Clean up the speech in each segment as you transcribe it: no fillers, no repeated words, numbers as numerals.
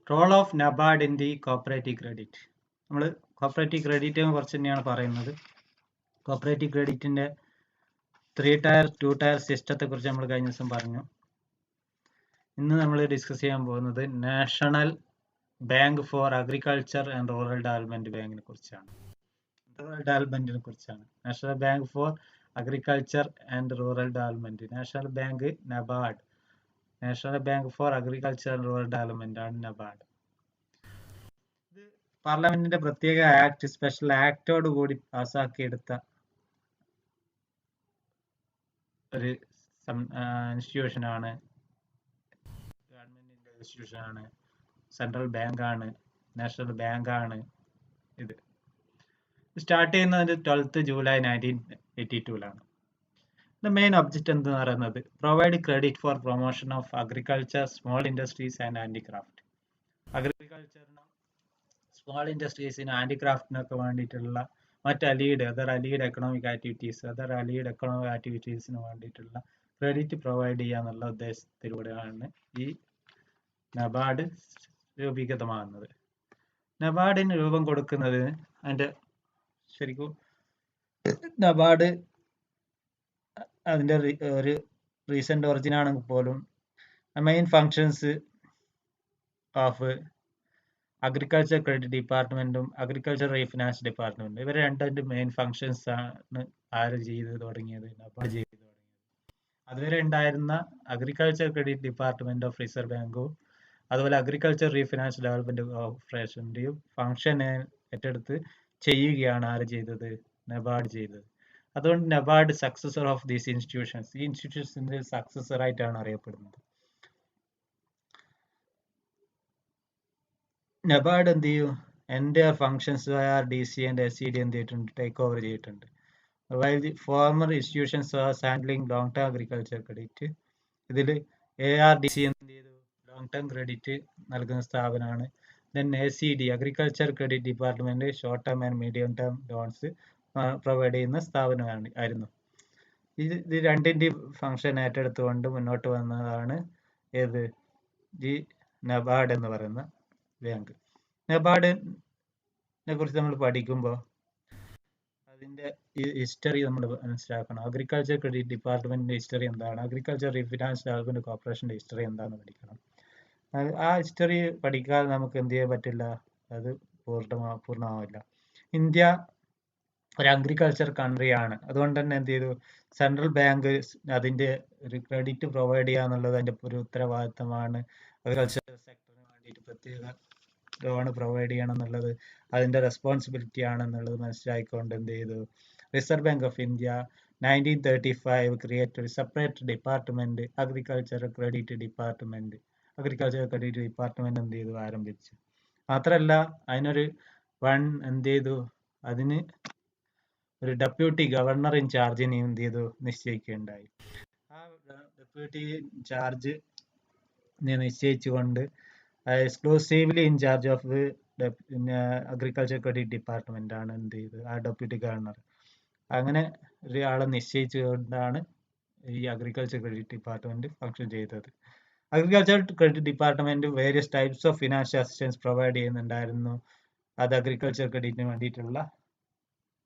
Role of NABARD in the cooperative credit. നമ്മൾ cooperative ക്രെഡിറ്റിനെ കുറിച്ച് തന്നെയാണ് പറയുന്നത്. കോപ്പറേറ്റീവ് ക്രെഡിറ്റിന്റെ 3 ടയർ 2 ടയർ സിസ്റ്റത്തെ കുറിച്ച് നമ്മൾ കഴിഞ്ഞ ദിവസം പറഞ്ഞു. ഇന്ന് നമ്മൾ ഡിസ്കസ് ചെയ്യാൻ പോകുന്നത് national bank for agriculture and rural development ബാങ്കിനെ കുറിച്ചാണ്. National bank for agriculture and rural development, national bank NABARD. National bank for agriculture and rural development ആണ് നബാർഡ്. ഇത് പാർലമെന്റിന്റെ പ്രത്യേക ആക്ട്, സ്പെഷ്യൽ ആക്ടോട് കൂടി പാസ്സാക്കിയെടുത്ത ഒരു ഇൻസ്റ്റിറ്റ്യൂഷനാണ്. ഗവൺമെന്റിന്റെ ഇൻസ്റ്റിറ്റ്യൂഷനാണ്, സെൻട്രൽ ബാങ്ക് ആണ്, നാഷണൽ ബാങ്ക് ആണ്. ഇത് സ്റ്റാർട്ട് ചെയ്യുന്നത് 12th July 1982 The main object എന്ന് പറയുന്നത് provide credit for promotion of agriculture, small industries and handicraft. അഗ്രികൾച്ചറിനും സ്മോൾ ഇൻഡസ്ട്രീസിനും ഹാൻഡിക്രാഫ്റ്റിനൊക്കെ വേണ്ടിയിട്ടുള്ള അതർ അലീഡ് എക്കണോമിക് ആക്ടിവിറ്റീസിന് വേണ്ടിയിട്ടുള്ള ക്രെഡിറ്റ് പ്രൊവൈഡ് ചെയ്യുക എന്നുള്ള ഉദ്ദേശത്തിലൂടെയാണ് ഈ നബാർഡ് രൂപീകൃതമാകുന്നത്. നബാർഡിന് രൂപം കൊടുക്കുന്നത് ശരിക്കും നബാർഡ് അതിന്റെ ഒരു റീസെന്റ് ഒറിജിൻ ആണെങ്കിൽ പോലും main functions of agriculture credit ഡിപ്പാർട്ട്മെന്റും അഗ്രികൾച്ചർ റീഫിനാൻസ് ഡിപ്പാർട്ട്മെന്റും, ഇവർ രണ്ടിന്റെ മെയിൻ ഫങ്ഷൻസ് ആണ് ആര് ചെയ്ത് തുടങ്ങിയത്? നബാർഡ് ചെയ്ത് തുടങ്ങിയത്. അതുവരെ ഉണ്ടായിരുന്ന agriculture credit department of reserve ബാങ്കും അതുപോലെ അഗ്രികൾച്ചർ റീഫിനാൻസ് ഡെവലപ്മെന്റ് കോർപ്പറേഷന്റെയും ഫങ്ഷൻ ഏറ്റെടുത്ത് ചെയ്യുകയാണ് ആര് ചെയ്തത്? നബാർഡ് ചെയ്തത്. അതുകൊണ്ട് NABARD successor of these institutions, ഈ ഇൻസ്റ്റിറ്റ്യൂഷൻസിന്റെ സക്സസർ ആയിട്ടാണ് അറിയപ്പെടുന്നത്. നബാർഡ് എന്ത് ചെയ്യും? എൻ്റെ ഫങ്ഷൻസ് ARDC ആൻഡ് SED എന്ത് ചെയ്തിട്ടുണ്ട്? ടേക്ക് ഓവർ ചെയ്തിട്ടുണ്ട്. While the former institutions was handling long term agriculture credit. ഇതിൽ ARDC എന്ത് ചെയ്തു? ലോങ് ടേം ക്രെഡിറ്റ് നൽകുന്ന സ്ഥാപനമാണ്. Then SED agriculture credit department short term and medium term loans provide ചെയ്യുന്ന സ്ഥാപനമാണ് ആയിരുന്നു. ഇത് രണ്ടിന്റെ ഫംഗ്ഷൻ ഏറ്റെടുത്തുകൊണ്ട് മുന്നോട്ട് വന്നതാണ് ഏത്? ഈ നബാർഡ് എന്ന് പറയുന്ന ബാങ്ക്. നബാർഡിനെ കുറിച്ച് നമ്മൾ പഠിക്കുമ്പോൾ അതിന്റെ ഹിസ്റ്ററി നമ്മൾ മനസ്സിലാക്കണം. അഗ്രികൾച്ചർ ക്രെഡിറ്റ് ഡിപ്പാർട്ട്മെന്റിന്റെ ഹിസ്റ്ററി എന്താണ്, അഗ്രികൾച്ചർ റീഫിനാൻസ് ഡെവലപ്മെന്റ് കോർപ്പറേഷന്റെ ഹിസ്റ്ററി എന്താണെന്ന് പഠിക്കണം. ആ ഹിസ്റ്ററി പഠിക്കാതെ നമുക്ക് എന്ത് ചെയ്യാൻ പറ്റില്ല? അത് പൂർണ്ണമാവില്ല. ഇന്ത്യ ഒരു അഗ്രികൾച്ചർ കൺട്രിയാണ്. അതുകൊണ്ട് തന്നെ എന്ത് ചെയ്തു? സെൻട്രൽ ബാങ്ക് അതിന്റെ ഒരു ക്രെഡിറ്റ് പ്രൊവൈഡ് ചെയ്യുക എന്നുള്ളത് അതിന്റെ ഒരു ഉത്തരവാദിത്തമാണ്. അഗ്രികൾച്ചർ സെക്ടറിന് വേണ്ടിയിട്ട് പ്രത്യേക ലോൺ പ്രൊവൈഡ് ചെയ്യണം എന്നുള്ളത് അതിന്റെ റെസ്പോൺസിബിലിറ്റി ആണെന്നുള്ളത് മനസ്സിലാക്കിക്കൊണ്ട് എന്ത് ചെയ്തു? Reserve Bank of India 1935 create ഒരു separate department, agriculture credit department. എന്ത് ചെയ്തു? ആരംഭിച്ചു. മാത്രമല്ല അതിനൊരു എന്ത് ചെയ്തു? അതിന് ഒരു ഡെപ്യൂട്ടി ഗവർണർ ഇൻ ചാർജിനെ എന്ത് ചെയ്തു? നിശ്ചയിക്കുകയുണ്ടായി. ആ ഡെപ്യൂട്ടി ചാർജ് നിശ്ചയിച്ചുകൊണ്ട് exclusively in charge of agriculture credit department ആണ് എന്ത് ചെയ്തു? ആ ഡെപ്യൂട്ടി ഗവർണർ. അങ്ങനെ ഒരാളെ നിശ്ചയിച്ചുകൊണ്ടാണ് ഈ അഗ്രികൾച്ചർ ക്രെഡിറ്റ് ഡിപ്പാർട്ട്മെന്റ് ഫംഗ്ഷൻ ചെയ്തത്. Agriculture credit department various types of financial assistance provide ചെയ്യുന്നുണ്ടായിരുന്നു. അത് അഗ്രികൾച്ചർ ക്രെഡിറ്റിന് വേണ്ടിയിട്ടുള്ള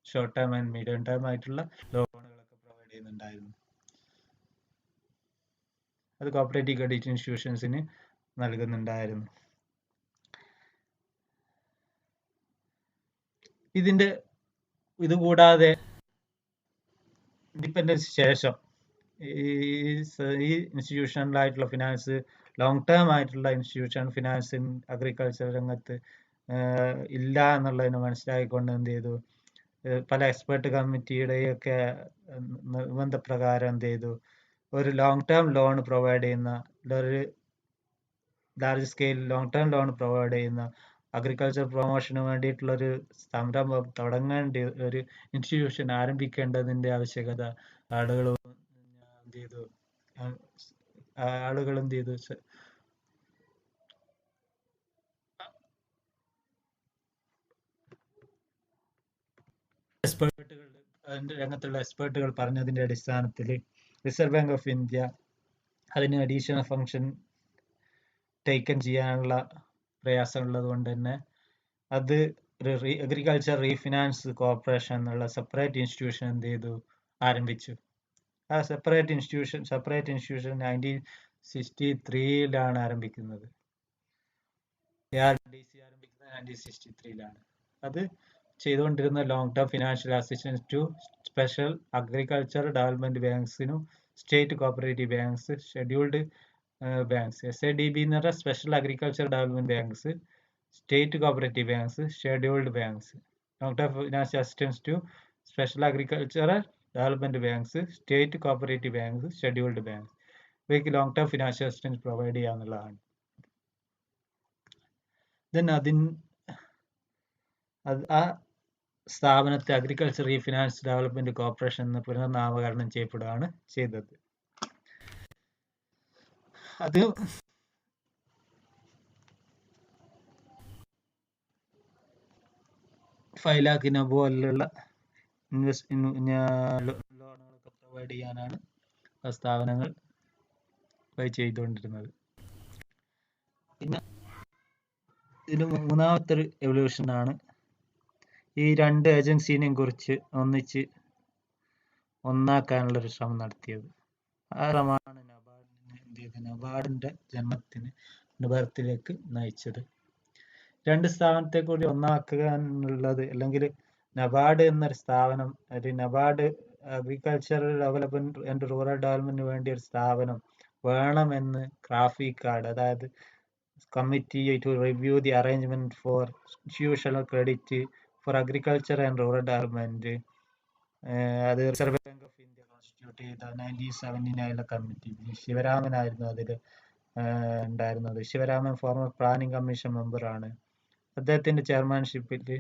short term and medium term ആയിട്ടുള്ള ലോണുകളൊക്കെ പ്രൊവൈഡ് ചെയ്യുന്നുണ്ടായിരുന്നു. അത് കോപ്പറേറ്റീവ് ക്രെഡിറ്റ് ഇൻസ്റ്റിറ്റ്യൂഷൻസിന് നൽകുന്നുണ്ടായിരുന്നു. ഇത് കൂടാതെ ഇൻഡിപെൻഡൻസ് ശേഷം ഈ ഇൻസ്റ്റിറ്റ്യൂഷണലായിട്ടുള്ള ഫിനാൻസ് ലോങ് ടേം ആയിട്ടുള്ള ഇൻസ്റ്റിറ്റ്യൂഷൻ ഫിനാൻസ് അഗ്രികൾച്ചർ രംഗത്ത് ഇല്ല എന്നുള്ളതിന് മനസ്സിലാക്കിക്കൊണ്ട് എന്ത് ചെയ്തു? പല എക്സ്പെർട്ട് കമ്മിറ്റിയുടെയൊക്കെ നിർബന്ധപ്രകാരം എന്ത് ചെയ്തു? ഒരു ലോങ് ടേം ലോൺ പ്രൊവൈഡ് ചെയ്യുന്ന, ഒരു large scale long term loan provide ചെയ്യുന്ന അഗ്രികൾച്ചർ പ്രൊമോഷന് വേണ്ടിയിട്ടുള്ള ഒരു സംരംഭം തുടങ്ങേണ്ട, ഒരു ഇൻസ്റ്റിറ്റ്യൂഷൻ ആരംഭിക്കേണ്ടതിന്റെ ആവശ്യകത ആളുകൾ എന്ത് ചെയ്തു? അതിന്റെ രംഗത്തുള്ള എക്സ്പേർട്ടുകൾ പറഞ്ഞതിന്റെ അടിസ്ഥാനത്തിൽ റിസർവ് ബാങ്ക് ഓഫ് ഇന്ത്യ അതിന് അഡീഷണൽ ഫംഗ്ഷൻ ടേക്കൺ ചെയ്യാനുള്ള പ്രയാസമുള്ളത് കൊണ്ട് തന്നെ അത് അഗ്രികൾച്ചർ റീഫിനാൻസ് കോർപ്പറേഷൻ എന്നുള്ള സെപ്പറേറ്റ് ഇൻസ്റ്റിറ്റ്യൂഷൻ എന്ത് ചെയ്തു, ആരംഭിച്ചു. ആ സെപ്പറേറ്റ് ഇൻസ്റ്റിറ്റ്യൂഷൻ 1963 ആരംഭിക്കുന്നത്. ARDC ആരംഭിക്കുന്നത് 1963 അത് ചെയ്തുകൊണ്ടിരുന്ന long term financial assistance to special agriculture development ബാങ്ക്സിനും state cooperative banks, scheduled banks. SADB എന്ന് പറഞ്ഞാൽ special agriculture development banks, state cooperative banks, scheduled banks. Long term financial assistance to special agricultural development banks, state cooperative banks, scheduled banks. ഇവയ്ക്ക് long term financial assistance provide ചെയ്യാന്നുള്ളതാണ്. ആ സ്ഥാപനത്തെ agriculture refinance development corporation എന്ന് പുനർനാമകരണം ചെയ്യപ്പെടുകയാണ് ചെയ്തത്. അത് $5 lakh പോലുള്ള ലോണുകളൊക്കെ പ്രൊവൈഡ് ചെയ്യാനാണ് ആ സ്ഥാപനങ്ങൾ ചെയ്തുകൊണ്ടിരുന്നത്. പിന്നെ ഇതിന് മൂന്നാമത്തെ ഒരു എവല്യൂഷൻ ആണ് ഈ രണ്ട് ഏജൻസിനെയും കുറിച്ച് ഒന്നാക്കാനുള്ള ഒരു ശ്രമം നടത്തിയത്. ആ ശ്രമമാണ് നബാർഡിന്റെ ബർത്തിലേക്ക് നയിച്ചത്. രണ്ട് സ്ഥാപനത്തെ കൂടി ഒന്നാക്കുക എന്നുള്ളത്, അല്ലെങ്കിൽ നബാർഡ് എന്നൊരു സ്ഥാപനം, NABARD agricultural development and rural ഡെവലപ്മെന്റിന് വേണ്ടി ഒരു സ്ഥാപനം വേണമെന്ന് ക്രാഫിക്കാർഡ്, അതായത് committee to review the arrangement for institutional credit for agriculture and rural development, അത് Reserve Bank of India constitute ചെയ്ത 1979 കമ്മിറ്റി. ശിവരാമനായിരുന്നു അതിൽ ഉണ്ടായിരുന്നത്. ശിവരാമൻ ഫോർമർ പ്ലാനിംഗ് കമ്മീഷൻ മെമ്പറാണ്. അദ്ദേഹത്തിന്റെ ചെയർമാൻഷിപ്പിൽ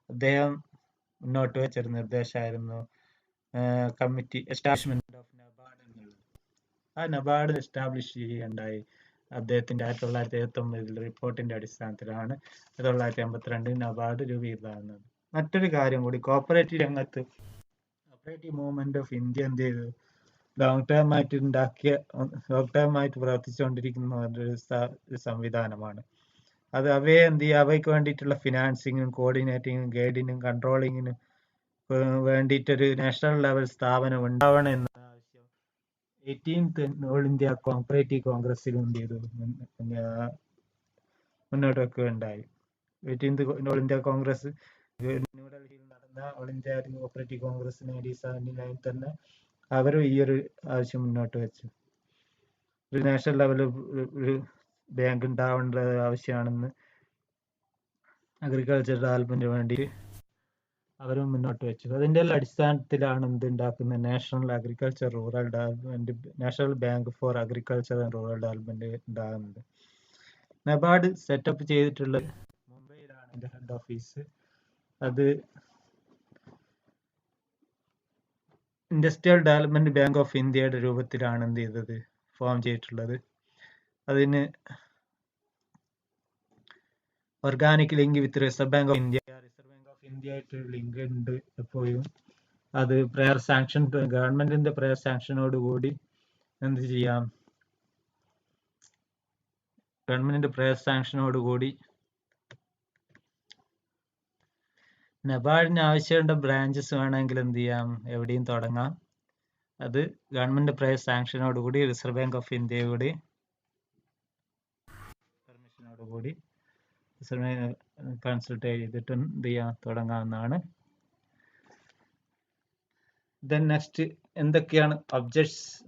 അദ്ദേഹം മുന്നോട്ട് വെച്ചൊരു നിർദ്ദേശമായിരുന്നു കമ്മിറ്റി എസ്റ്റാബ്ലിഷ്മെന്റ് ഓഫ് നബാർഡ് എന്നുള്ളത്. ആ നബാർഡ് എസ്റ്റാബ്ലിഷ് ചെയ്യുകയുണ്ടായി അദ്ദേഹത്തിന്റെ 1979 റിപ്പോർട്ടിന്റെ അടിസ്ഥാനത്തിലാണ് 1982 നബാർഡ് രൂപീകൃതമാകുന്നത്. മറ്റൊരു കാര്യം കൂടി, കോപ്പറേറ്റീവ് മൂവ്മെന്റ് ഓഫ് ഇന്ത്യ എന്ത് ചെയ്തു, ലോങ് ടേം ആയിട്ട് പ്രവർത്തിച്ചുകൊണ്ടിരിക്കുന്ന ഒരു സംവിധാനമാണ്. അത് അവയെ എന്ത് ചെയ്യുക, അവയ്ക്ക് വേണ്ടിയിട്ടുള്ള ഫിനാൻസിങ്ങും കോർഡിനേറ്റിങ്ങും ഗൈഡിനും കൺട്രോളിങ്ങിനും വേണ്ടിയിട്ടൊരു നാഷണൽ ലെവൽ സ്ഥാപനം ഉണ്ടാവണം എന്ന ആവശ്യം 18th ഓൾ ഇന്ത്യ കോപ്പറേറ്റീവ് കോൺഗ്രസിൽ എന്ത് ചെയ്തു, മുന്നോട്ട് വെക്കുകയുണ്ടായി. 18th ഓൾ ഇന്ത്യ കോൺഗ്രസ് ന്യൂഡൽഹിയിൽ നടന്ന ഓൾ ഇന്ത്യ കോപ്പറേറ്റീവ് കോൺഗ്രസ് 1979 തന്നെ അവരും ഈ ഒരു ആവശ്യം മുന്നോട്ട് വെച്ചു. ഒരു നാഷണൽ ലെവലിൽ ഒരു ബാങ്ക് ഉണ്ടാവേണ്ടത് ആവശ്യമാണെന്ന് അഗ്രികൾച്ചർ ഡെവലപ്മെന്റിന് വേണ്ടി അവരും മുന്നോട്ട് വെച്ചു. അതിൻ്റെ അടിസ്ഥാനത്തിലാണ് എന്തുണ്ടാക്കുന്നത്, national agriculture rural development, national bank for agriculture and rural development ഉണ്ടാകുന്നത്. നബാർഡ് സെറ്റപ്പ് ചെയ്തിട്ടുള്ളത് മുംബൈയിലാണ് അതിന്റെ ഹെഡ് ഓഫീസ്. അത് ഇൻഡസ്ട്രിയൽ ഡെവലപ്മെന്റ് ബാങ്ക് ഓഫ് ഇന്ത്യയുടെ രൂപത്തിലാണ് എന്ത് ചെയ്തത്, ഫോം ചെയ്തിട്ടുള്ളത്. അതിന് organic link with Reserve Bank of India ആയിട്ട് ലിങ്ക് ഉണ്ട് എപ്പോഴും. അത് പ്രയർ സാങ്ഷൻ, ഗവൺമെന്റിന്റെ പ്രയർ സാങ്ഷനോട് കൂടി എന്ത് ചെയ്യാം, ഗവൺമെന്റിന്റെ പ്രയർ സാങ്ഷനോട് കൂടി നബാർഡിന് ആവശ്യമുള്ള ബ്രാഞ്ചസ് വേണമെങ്കിൽ എന്ത് ചെയ്യാം, എവിടെയും തുടങ്ങാം. അത് ഗവൺമെന്റ് പ്രയർ സാങ്ഷനോട് കൂടി റിസർവ് ബാങ്ക് ഓഫ് ഇന്ത്യയോട് പെർമിഷനോട് കൂടി കൺസൾട്ട് ചെയ്തിട്ട് എന്ത് ചെയ്യാം, തുടങ്ങാവുന്നതാണ്. ദെൻ നെക്സ്റ്റ് എന്തൊക്കെയാണ്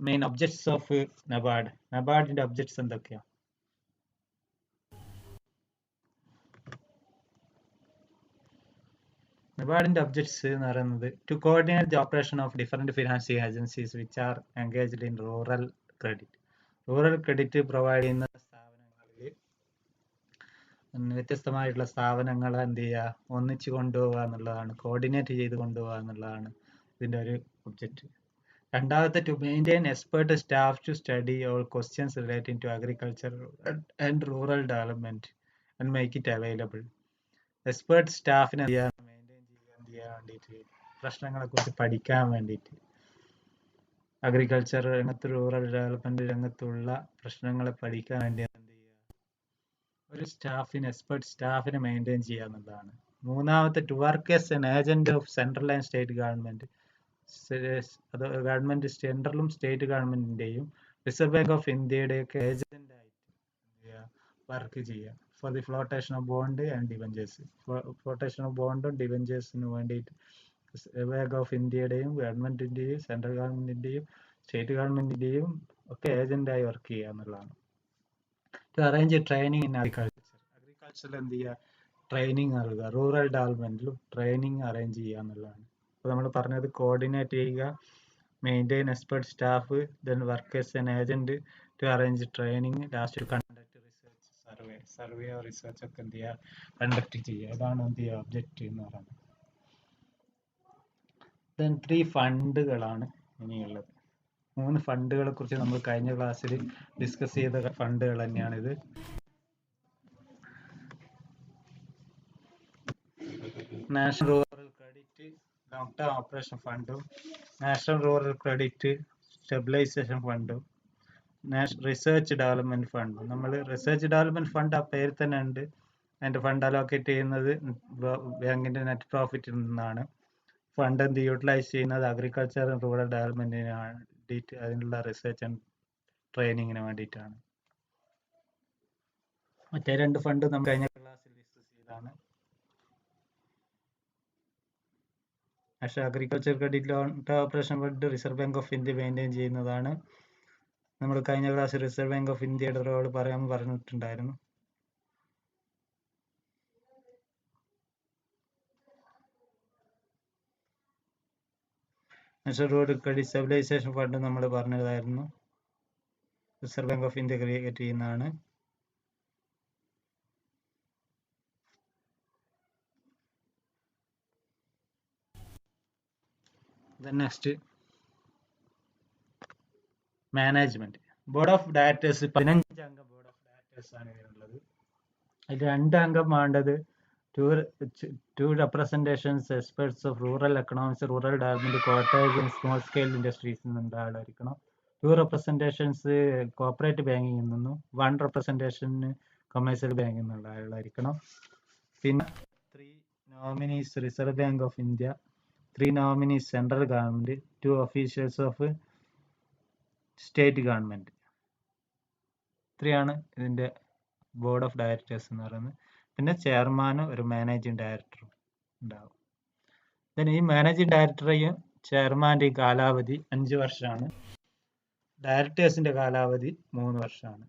മെയിൻ ഒബ്ജക്ട്സ് ഓഫ് നബാർഡ്? നബാർഡിന്റെ ഒബ്ജക്ട്സ് എന്തൊക്കെയാണ്? നബാർഡിന്റെ ഒബ്ജക്ട്സ് എന്ന് പറയുന്നത് to coordinate the operation of different financing agencies which are engaged in rural credit. Rural credit provide ചെയ്യുന്ന സ്ഥാപനങ്ങളിൽ വ്യത്യസ്തമായിട്ടുള്ള സ്ഥാപനങ്ങളെ എന്ത് ചെയ്യുക, ഒന്നിച്ച് കൊണ്ടുപോകുക എന്നുള്ളതാണ്, കോർഡിനേറ്റ് ചെയ്ത് കൊണ്ടുപോകുക എന്നുള്ളതാണ് ഇതിന്റെ ഒരു ഒബ്ജക്റ്റ്. രണ്ടാമത്തെ, to maintain expert staff to study all questions relating to agriculture and rural development and make it available. Expert സ്റ്റാഫിനെ മെയിൻറ്റെയിൻ ചെയ്യാൻ വേണ്ടിയിട്ട്, പ്രശ്നങ്ങളെ കുറിച്ച് പഠിക്കാൻ വേണ്ടിയിട്ട്, അഗ്രികൾച്ചർ രംഗത്ത് റൂറൽ ഡെവലപ്മെന്റ് രംഗത്തുള്ള പ്രശ്നങ്ങളെ പഠിക്കാൻ വേണ്ടി എന്ത് ചെയ്യുക, ഒരു എക്സ്പെർട്ട് സ്റ്റാഫിനെ മെയിൻറ്റെയിൻ ചെയ്യുക എന്നുള്ളതാണ്. മൂന്നാമത്തെ, to work as an agent of central and state government. അത് ഗവൺമെന്റ് സെൻട്രലും സ്റ്റേറ്റ് ഗവൺമെന്റിന്റെയും റിസർവ് ബാങ്ക് ഓഫ് ഇന്ത്യയുടെയൊക്കെ ഏജന്റ് ആയിട്ട് വർക്ക് ചെയ്യുക. For the flotation of bond and debentures. Flotation of ബോണ്ടും ഡിവഞ്ചേഴ്സിന് വേണ്ടിയിട്ട് റിസർവ് ബാങ്ക് ഓഫ് ഇന്ത്യയുടെയും ഗവൺമെന്റിന്റെയും സെൻട്രൽ ഗവൺമെന്റിന്റെയും സ്റ്റേറ്റ് ഗവൺമെന്റിന്റെയും ഒക്കെ ഏജന്റായി വർക്ക് ചെയ്യുക എന്നുള്ളതാണ്. ടു അറേഞ്ച് ട്രെയിനിങ് ഇൻ അഗ്രികൾച്ചറിൽ എന്ത് ചെയ്യുക, ട്രെയിനിങ് നൽകുക. റൂറൽ ഡെവലപ്മെന്റിലും ട്രെയിനിങ് അറേഞ്ച് ചെയ്യുക എന്നുള്ളതാണ്. അപ്പോൾ നമ്മൾ പറഞ്ഞത് കോർഡിനേറ്റ് ചെയ്യുക, maintain expert staff, then work as an agent to arrange training, last to conduct research, survey research ഒക്കെ എന്ത് ചെയ്യുക, കണ്ടക്ട് ചെയ്യുക. ഇതാണ് എന്ത് ചെയ്യുക ഒബ്ജക്റ്റീവ് എന്ന് പറയുന്നത്. ദെൻ 3 ഫണ്ടുകളാണ് ഇനിയുള്ളത്. 3 ഫണ്ടുകളെ കുറിച്ച് നമ്മൾ കഴിഞ്ഞ ക്ലാസ്സിൽ ഡിസ്കസ് ചെയ്ത ഫണ്ടുകൾ തന്നെയാണിത്. National rural credit long term operation ഫണ്ടും നാഷണൽ റൂറൽ ക്രെഡിറ്റ് സ്റ്റെബിലൈസേഷൻ ഫണ്ടും റിസർച്ച് ഡെവലപ്മെന്റ് ഫണ്ടും. നമ്മൾ റിസർച്ച് ഡെവലപ്മെന്റ് ഫണ്ട് ആ പേര് തന്നെ ഉണ്ട്. അതിന്റെ ഫണ്ട് അലോക്കേറ്റ് ചെയ്യുന്നത് ബാങ്കിന്റെ നെറ്റ് പ്രോഫിറ്റിൽ നിന്നാണ്. ഫണ്ട് എന്ത് യൂട്ടിലൈസ് ചെയ്യുന്നത് അഗ്രികൾച്ചർ ആൻഡ് റൂറൽ ഡെവലപ്മെന്റിന് വേണ്ടിയിട്ട്, അതിനുള്ള റിസർച്ച് ആൻഡ് ട്രെയിനിങ്ങിന് വേണ്ടിയിട്ടാണ്. മറ്റേ 2 ഫണ്ട് നമ്മൾ കഴിഞ്ഞ ക്ലാസ്സിൽ ഡിസ്കസ് ചെയ്തതാണ്. National agriculture credit loan operation fund Reserve Bank of India maintain ചെയ്യുന്നതാണ്. നമ്മൾ കഴിഞ്ഞ ക്ലാസ്സിൽ റിസർവ് ബാങ്ക് ഓഫ് ഇന്ത്യയുടെ റോൾ പറഞ്ഞിട്ടുണ്ടായിരുന്നു. National road credit stabilisation fund നമ്മൾ പറഞ്ഞതായിരുന്നു, Reserve Bank of India create ചെയ്യുന്നതാണ്. Next management. Board of directors 15 അംഗ ബോർഡ് ഓഫ് ഡയറക്ടേഴ്സ് ആണ് ഇതിനുള്ളത്. അതിൽ 2 അംഗം വേണ്ടത് two representations experts of rural economics, rural development, cottage and small scale industries നിന്നുള്ള ആളായിരിക്കണം. 2 representations കോപ്പറേറ്റീവ് ബാങ്കിങ്ങിൽ നിന്നും 1 representation കൊമേഴ്സ്യൽ ബാങ്കിൽ നിന്നുള്ള ആളായിരിക്കണം. പിന്നെ 3 nominees reserve Bank of India, 3 nominees central government, 2 officials of state government. 3 ആണ് ഇതിന്റെ ബോർഡ് ഓഫ് ഡയറക്ടേഴ്സ് എന്ന് പറയുന്നത്. പിന്നെ ചെയർമാനും ഒരു മാനേജിങ് ഡയറക്ടറും ഉണ്ടാവും. then ഈ മാനേജിങ് ഡയറക്ടറെയും ചെയർമാന്റെയും കാലാവധി 5 വർഷമാണ്. ഡയറക്ടേഴ്സിന്റെ കാലാവധി 3 വർഷമാണ്.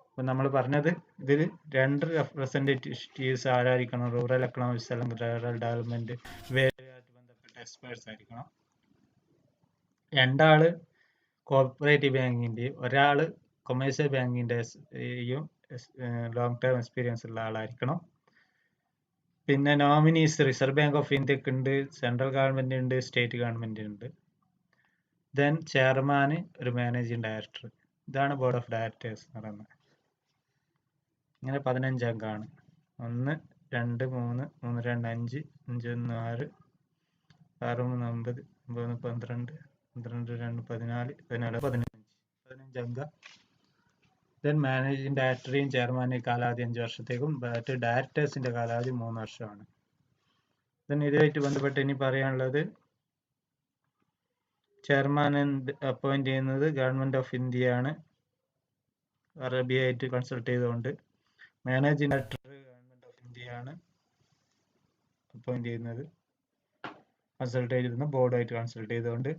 അപ്പൊ നമ്മൾ പറഞ്ഞത് ഇതിൽ 2 റെപ്രസെന്റേറ്റീവ്സ് ആരായിരിക്കണം, റൂറൽ എക്കണോമിക്സ് അല്ലെങ്കിൽ റൂറൽ ഡെവലപ്മെന്റ് ഇവയുമായിട്ട് ബന്ധപ്പെട്ട എക്സ്പേർട്സ് ആയിരിക്കണം. 2 ആള് കോപ്പറേറ്റീവ് ബാങ്കിന്റെയും 1 ആള് കൊമേഴ്സ്യൽ ബാങ്കിന്റെയും ലോങ് ടേം എക്സ്പീരിയൻസ് ഉള്ള ആളായിരിക്കണം. പിന്നെ നോമിനീസ് റിസർവ് ബാങ്ക് ഓഫ് ഇന്ത്യക്ക് ഉണ്ട്, സെൻട്രൽ ഗവൺമെന്റ് ഉണ്ട്, സ്റ്റേറ്റ് ഗവൺമെന്റ് ഉണ്ട്. ദെൻ ചെയർമാന് ഒരു മാനേജിങ് ഡയറക്ടർ. ഇതാണ് ബോർഡ് ഓഫ് ഡയറക്ടേഴ്സ് എന്ന് പറയുന്നത്. ഇങ്ങനെ 15 അംഗമാണ്. 1 2 3 3 2 5 5 1 6 6 3 9 9 12 12 2 14 14 15 അംഗം. ദെൻ മാനേജിങ് ഡയറക്ടറെയും ചെയർമാനെയും കാലാവധി 5 വർഷത്തേക്കും മറ്റ് ഡയറക്ടേഴ്സിന്റെ കാലാവധി 3 വർഷമാണ്. ദെൻ ഇതുമായിട്ട് ബന്ധപ്പെട്ട് ഇനി പറയാനുള്ളത്, ചെയർമാൻ അപ്പോയിന്റ് ചെയ്യുന്നത് ഗവൺമെന്റ് ഓഫ് ഇന്ത്യയാണ്, RBI ആയിട്ട് കൺസൾട്ട് ചെയ്തുകൊണ്ട്. മാനേജിങ് ഡയറക്ടർ ഗവൺമെന്റ് ഓഫ് ഇന്ത്യയാണ് അപ്പോയിന്റ് ചെയ്യുന്നത്, കൺസൾട്ട് ചെയ്തിരുന്ന ബോർഡുമായിട്ട് കൺസൾട്ട് ചെയ്തുകൊണ്ട്.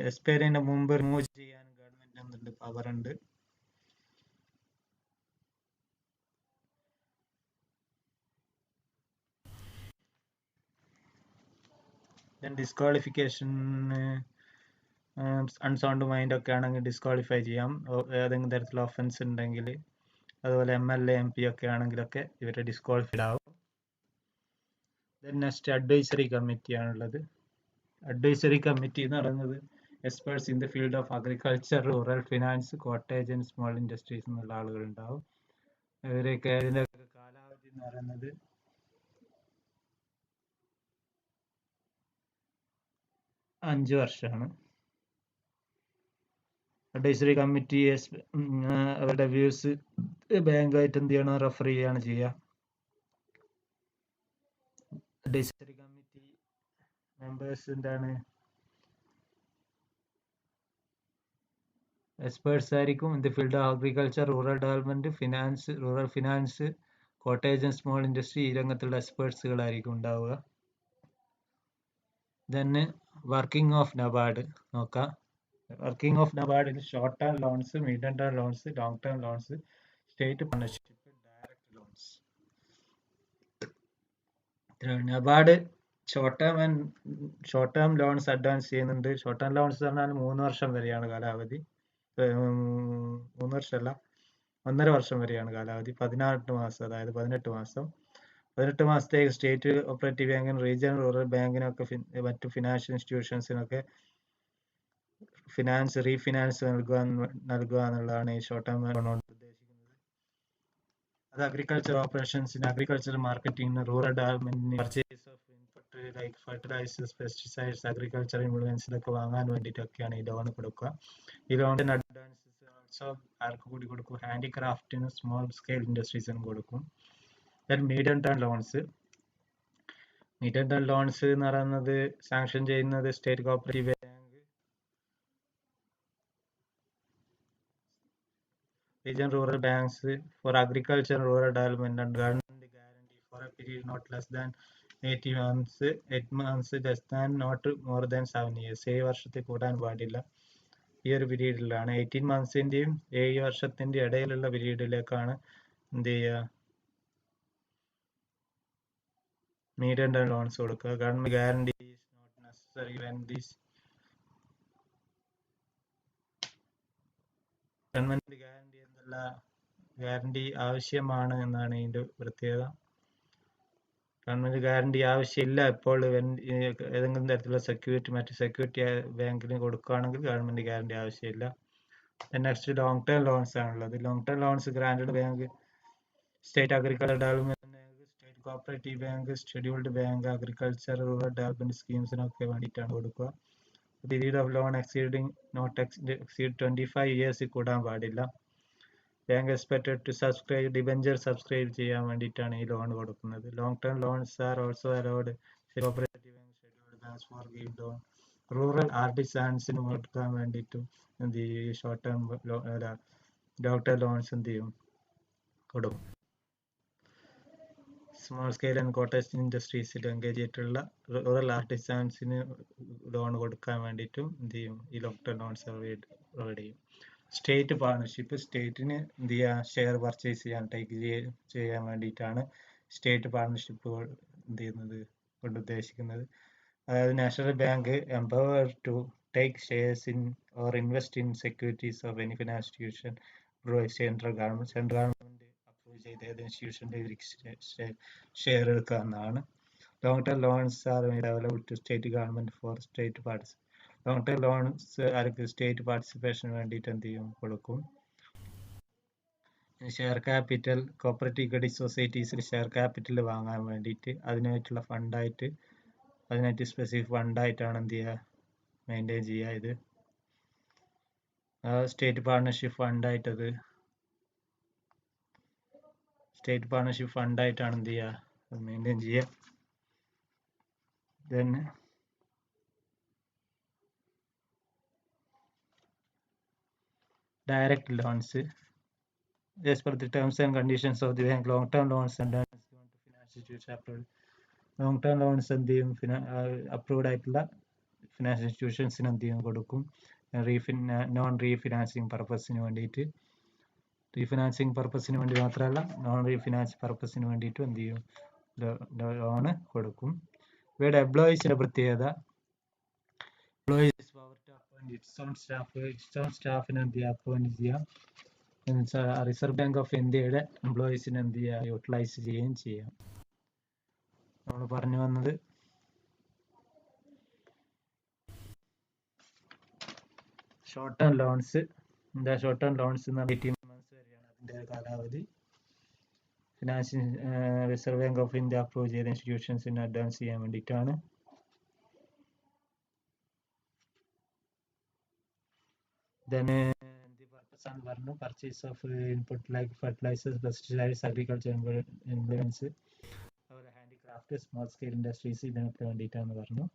എക്സ്പയറിന് മുമ്പ് റിമൂവ് ചെയ്യാൻ ഗവൺമെന്റ് എന്തുണ്ട്, പവർ ഉണ്ട്. ഡിസ്ക്വാളിഫിക്കേഷൻ അൺസൗണ്ട് മൈൻഡ് ഒക്കെ ആണെങ്കിൽ ഡിസ്ക്വാളിഫൈ ചെയ്യാം, ഏതെങ്കിലും തരത്തിലുള്ള ഒഫൻസ് ഉണ്ടെങ്കിൽ. അതുപോലെ MLA MP ഒക്കെ ആണെങ്കിലൊക്കെ ഇവരെ ഡിസ്ക്വാളിഫൈഡ് ആവും. നെക്സ്റ്റ് അഡ്വൈസറി കമ്മിറ്റി ആണുള്ളത്. അഡ്വൈസറി കമ്മിറ്റി എന്ന് പറയുന്നത് experts in the field of agriculture, rural finance, cottage and small industries എന്നുള്ള ആളുകൾ ഉണ്ടാവും. ഇവരൊക്കെ ഇതിന്റെ കാലാവധി എന്ന് പറയുന്നത് 5 വർഷമാണ്. അഡ്വൈസറി കമ്മിറ്റി അവരുടെ വ്യൂസ് ബാങ്കായിട്ട് എന്ത് ചെയ്യണം, റെഫർ ചെയ്യാണ് ചെയ്യുക. അഡ്വൈസറി കമ്മിറ്റി മെമ്പേഴ്സ് എന്താണ്, എക്സ്പേർട്സ് ആയിരിക്കും. In the field of agriculture, rural development, finance, rural finance, cottage and small industry, ഈ രംഗത്തുള്ള എക്സ്പേർട്സുകളായിരിക്കും ഉണ്ടാവുക. തന്നെ വർക്കിംഗ് ഓഫ് നബാർഡ് നോക്കാം. വർക്കിംഗ് ഓഫ് നബാർഡിൽ short term loans, medium term loans, long term loans, state partnership, direct loans. NABARD short term loans advance ചെയ്യുന്നുണ്ട്. Short term loans പറഞ്ഞാൽ 3 വർഷം വരെയാണ് കാലാവധി. 3 വർഷമല്ല, 1.5 വർഷം വരെയാണ് കാലാവധി. 18 മാസം, അതായത് 18 മാസം. 18 മാസത്തേക്ക് സ്റ്റേറ്റ് കോപ്പറേറ്റീവ് ബാങ്കിനും റീജിയണൽ റൂറൽ ബാങ്കിനൊക്കെ മറ്റു ഫിനാൻഷ്യൽ ഇൻസ്റ്റിറ്റ്യൂഷൻസിനൊക്കെ റീഫിനാൻസ് നൽകുക എന്നുള്ളതാണ് ഈ ഷോർട്ട് ടേം ലോൺ കൊണ്ട് ഉദ്ദേശിക്കുന്നത്. അത് അഗ്രികൾച്ചർ ഓപ്പറേഷൻസിന്, അഗ്രികൾച്ചർ മാർക്കറ്റിംഗിന്, റൂറൽ ഡെവലപ്മെന്റിന്, purchase of input like fertilisers, pesticides, agriculture ഇംപ്ലിമെന്റ്സിലൊക്കെ വാങ്ങാൻ വേണ്ടിയിട്ടൊക്കെയാണ് ഈ ലോൺ കൊടുക്കുക. ഈ ലോണിന് അഡ്വാൻസസ് ഓൾസോ ആർക്ക് കൂടി കൊടുക്കും, ഹാൻഡിക്രാഫ്റ്റിനും സ്മോൾ സ്കെയിൽ ഇൻഡസ്ട്രീസിനും കൊടുക്കും. മീഡിയം ടേം ലോൺസ് എന്ന് പറയുന്നത് സാങ്ഷൻ ചെയ്യുന്നത് state cooperative bank, region rural banks for agriculture and rural development, and government guarantee for a period not less than 8 months less than not more than 7 years. 7 വർഷത്തിൽ കൂടാൻ പാടില്ല. ഈ ഒരു പീരീഡിലാണ് 18 മന്ത്സിന്റെയും 7 വർഷത്തിന്റെ ഇടയിലുള്ള പീരീഡിലേക്കാണ് എന്ത് ചെയ്യുക, മീഡിയം ടേം ലോൺസ് കൊടുക്കുക. Government guarantee is not necessary when this government guarantee ആവശ്യമാണ് എന്നാണ് ഇതിന്റെ പ്രത്യേകത. ഗവൺമെന്റ് ഗ്യാരണ്ടി ആവശ്യമില്ല ഇപ്പോൾ ഏതെങ്കിലും തരത്തിലുള്ള മറ്റു സെക്യൂരിറ്റി ബാങ്കിന് കൊടുക്കുകയാണെങ്കിൽ ഗവൺമെന്റ് ഗ്യാരണ്ടി ആവശ്യമില്ല. നെക്സ്റ്റ് ലോങ് ടേം ലോൺസ് ആണുള്ളത്. Long term loans grand bank, state agriculture development bank, state cooperative bank, scheduled bank, agriculture rural development സ്കീംസിനൊക്കെ വേണ്ടിയിട്ടാണ് കൊടുക്കുക. Period of loan exceed 25 years കൂടാൻ പാടില്ല. Bank expected to subscribe debenture subscribe ചെയ്യാൻ വേണ്ടിയിട്ടാണ് ഈ loan കൊടുക്കുന്നത്. Long term loans are also allowed cooperative bank, scheduled banks for give loan. Rural ആർട്ടിസാൻസിന് കൊടുക്കാൻ വേണ്ടിയിട്ടും എന്ത് ചെയ്യും, short term long term loans എന്ത് ചെയ്യും, കൊടുക്കും. സ്മോൾ സ്കെയിൽ ആൻഡ് കോട്ടേജ് ഇൻഡസ്ട്രീസിൽ എൻഗേജ് ചെയ്തിട്ടുള്ള റൂറൽ ആർട്ടിസാൻസിന് ലോൺ കൊടുക്കാൻ വേണ്ടിയിട്ടും എന്ത് ചെയ്യും, ഈ ലോങ് ടേം ലോൺസ് പ്രൊവൈഡ് ചെയ്യും. സ്റ്റേറ്റ് പാർട്ണർഷിപ്പ്, സ്റ്റേറ്റിന് എന്ത് ചെയ്യുക, ഷെയർ പർച്ചേസ് ചെയ്യാൻ വേണ്ടിയിട്ടാണ് സ്റ്റേറ്റ് പാർട്ണർഷിപ്പുകൾ എന്ത് ചെയ്യുന്നത് കൊണ്ട് ഉദ്ദേശിക്കുന്നത്. അതായത് national bank empower to take shares in or invest in securities of any financial institution central government approve ചെയ്ത ഏത് ഇൻസ്റ്റിറ്റ്യൂഷന്റെ ഷെയർ എടുക്കുക എന്നാണ്. Long term loans are available to state government for state partnership. Long term loans ആർക്ക് state പാർട്ടിസിപ്പേഷന് വേണ്ടിയിട്ട് എന്ത് ചെയ്യും, കൊടുക്കും. ഷെയർ ക്യാപിറ്റൽ, കോപ്പറേറ്റീവ് ക്രെഡിറ്റ് സൊസൈറ്റീസിൽ ഷെയർ ക്യാപിറ്റൽ വാങ്ങാൻ വേണ്ടിയിട്ട് അതിനായിട്ടുള്ള ഫണ്ടായിട്ട്, അതിനായിട്ട് സ്പെസിഫിക് ഫണ്ടായിട്ടാണ് എന്ത് ചെയ്യുക, മെയിൻറ്റെയിൻ ചെയ്യുക. ഇത് സ്റ്റേറ്റ് പാർട്ണർഷിപ്പ് ഫണ്ടായിട്ടത് സ്റ്റേറ്റ് പാർട്ണർഷിപ്പ് ഫണ്ടായിട്ടാണ് എന്ത് ചെയ്യുക, മെയിൻറ്റെയിൻ ചെയ്യുക. Then direct loans as per the terms and conditions of the bank. Long term loans and given to financial institutions approved. Long term loans എന്ത് ചെയ്യും, approved ആയിട്ടുള്ള financial ഇൻസ്റ്റിറ്റ്യൂഷൻസിന് എന്ത് ചെയ്യും, കൊടുക്കും. Non refinancing പർപ്പസിന് വേണ്ടിയിട്ട്, റീഫിനാൻസിങ് പർപ്പസിന് വേണ്ടി മാത്രമല്ല, നോൺ റീഫിനാൻസ് പർപ്പസിന് വേണ്ടിയിട്ടും എന്ത് ചെയ്യും, ലോണ് കൊടുക്കും. ഇവയുടെ എംപ്ലോയീസിന്റെ പ്രത്യേകത, employees power to appoint its own സ്റ്റാഫിനെ എന്ത് ചെയ്യുക, അപ്പോയിന്റ് ചെയ്യാം. റിസർവ് ബാങ്ക് ഓഫ് ഇന്ത്യയുടെ എംപ്ലോയീസിനെ എന്ത് ചെയ്യുക, യൂട്ടിലൈസ് ചെയ്യുകയും ചെയ്യാം. നമ്മൾ പറഞ്ഞു വന്നത് ഷോർട്ട് ടേം ലോൺസ്. എന്താ ഷോർട്ട് ടേം ലോൺസ് എന്ന് പറഞ്ഞാൽ 18 months വരെയാണ് അതിൻ്റെ കാലാവധി. Financial reserve Bank of India approve ചെയ്ത ഇൻസ്റ്റിറ്റ്യൂഷൻസിന് അഡ്വാൻസ് ചെയ്യാൻ വേണ്ടിയിട്ടാണ്. Then the purpose and പറഞ്ഞു purchase of input like fertilizers, pesticides, agriculture implements, അതുപോലെ handicraft, small scale industries ഇതിനൊക്കെ വേണ്ടിയിട്ടാണ് പറഞ്ഞു.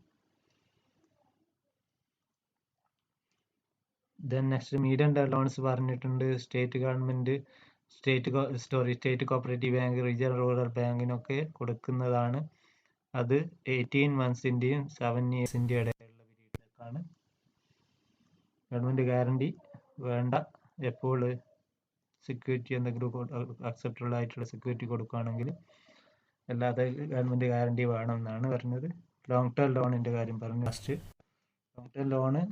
Then next medium loans പറഞ്ഞിട്ടുണ്ട്. State government, state cooperative bank, regional rural ബാങ്കിനൊക്കെ കൊടുക്കുന്നതാണ്. അത് 18 months-ന്റെയും 7 years-ന്റെയും ഇടയിലുള്ള പീരീഡിലേക്കാണ്. ഗവൺമെന്റ് ഗ്യാരണ്ടി വേണ്ട, എപ്പോൾ സെക്യൂരിറ്റി എന്തെങ്കിലും അക്സെപ്റ്റബിൾ ആയിട്ടുള്ള സെക്യൂരിറ്റി കൊടുക്കുകയാണെങ്കിൽ, അല്ലാതെ ഗവൺമെന്റ് ഗ്യാരണ്ടി വേണം എന്നാണ് പറഞ്ഞത്. ലോങ് ടേം ലോണിന്റെ കാര്യം പറഞ്ഞു. First long term loan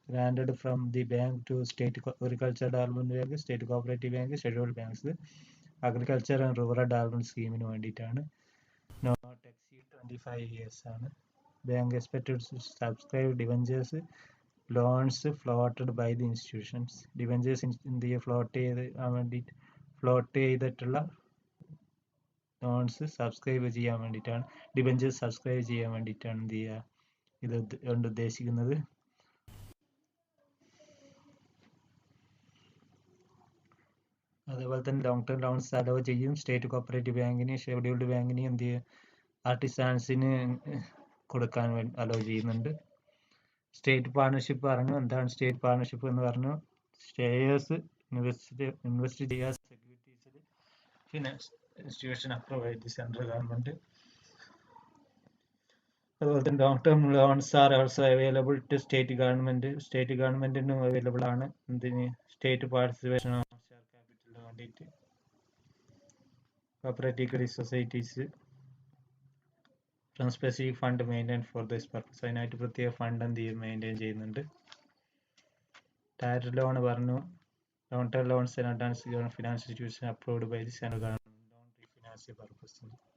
granted from the bank to state agriculture development bank, state cooperative bank, scheduled banks, agriculture and rural development സ്കീമിന് വേണ്ടിയിട്ടാണ്. Not exceed 25 years ആണ്. Bank expected to subscribe debentures, loans floated by the institutions. Debentures ഇന്ത്യയെ float ചെയ്തിട്ടുള്ള loans subscribe ചെയ്യാൻ വേണ്ടിയിട്ടാണ്, debentures subscribe ചെയ്യാൻ വേണ്ടിയിട്ടാണ് എന്ത് ചെയ്യുക, ഇത് കൊണ്ട് ഉദ്ദേശിക്കുന്നത്. അതേപോലെ തന്നെ ലോങ് ടേം ലോൺസ് അലോ ചെയ്യും. സ്റ്റേറ്റ് കോപ്പറേറ്റീവ് ബാങ്കിന്, ഷെഡ്യൂൾഡ് ബാങ്കിന് എന്ത് ചെയ്യും, ആർട്ടിസാൻസിന് കൊടുക്കാൻ അലോ ചെയ്യുന്നുണ്ട്. സ്റ്റേറ്റ് പാർട്ണർഷിപ്പ് പറഞ്ഞു. എന്താണ് സ്റ്റേറ്റ് പാർട്ണർഷിപ്പ് എന്ന് പറഞ്ഞു? ഷെയർസ് ഇൻവെസ്റ്റ് ചെയ്യുക സെക്യൂരിറ്റീസിൽ, ഫിനാൻസ് ഇൻസ്റ്റിറ്റ്യൂഷൻ അപ്രൂവ് ചെയ്ത് സെൻട്രൽ ഗവൺമെന്റ്. അതുപോലെ തന്നെ long term loans are also available to state government. State ഗവൺമെന്റിനും അവൈലബിൾ ആണ്. എന്തിന്? സ്റ്റേറ്റ് പാർട്ടിസിപ്പേഷൻ ക്യാപിറ്റലിന് വേണ്ടിയിട്ട്. Cooperative credit societies from specific fund maintain for this purpose, അതിനായിട്ട് പ്രത്യേക ഫണ്ട് എന്ത് ചെയ്യും, മെയിൻറ്റെയിൻ ചെയ്യുന്നുണ്ട്. ഡയറക്റ്റ് ലോൺ പറഞ്ഞു. Long term loans and advance finance institution approved by the central government on refinancing purpose.